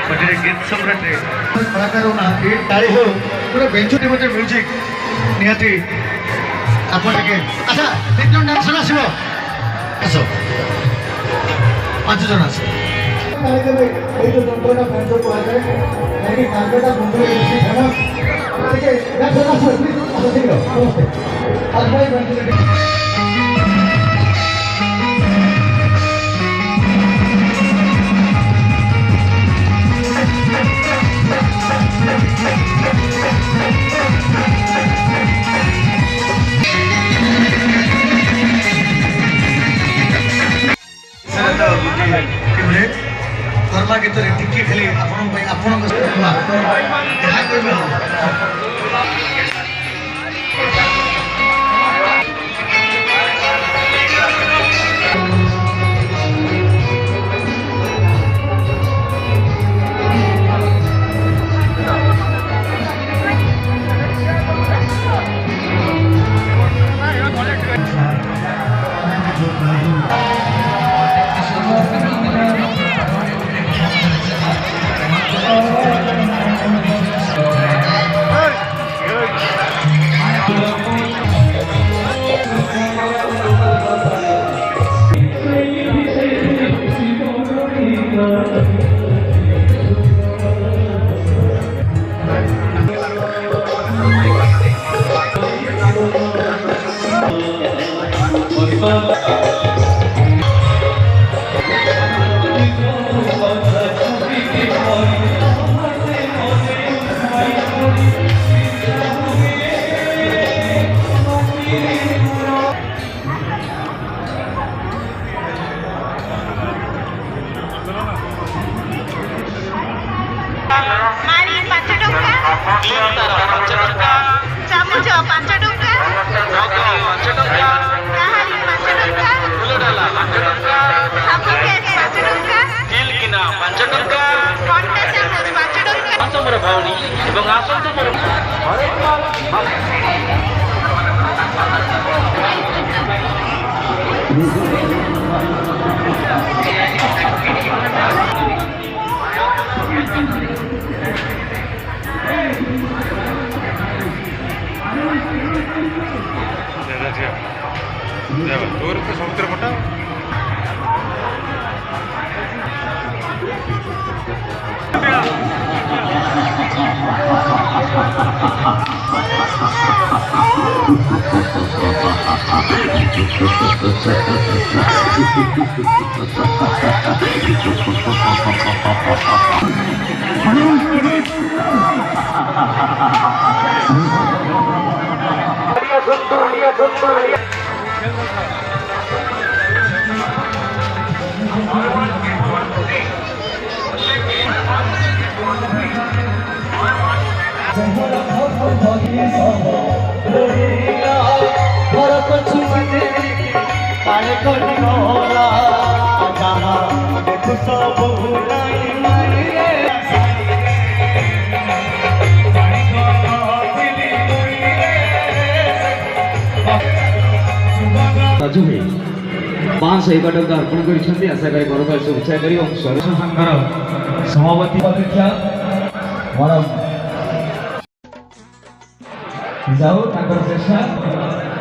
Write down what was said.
गोटे गीत सम्राट कलाकार ना ताली हो पूरा बेंचुटी मते म्यूजिक निहाती आपण के अच्छा तीन जन डांसर आसीबो आसो पांच जन आसो ताली देबे ए जो दंडना बेंचो को आके यानी कांगटा गुंडे बेसी फेमस ठीक है डांसर आसो प्लीज आसो ठीक है नमस्ते आज भाई बेंचो कर्मा गीत टिके खाली आपण दूर के समुद्र पटा राजू भाई 501 टंका अर्पण कर आशा करी घर को शुभेच्छा करी सरस संघर सभापति अपेक्षा जाऊ चेष्टा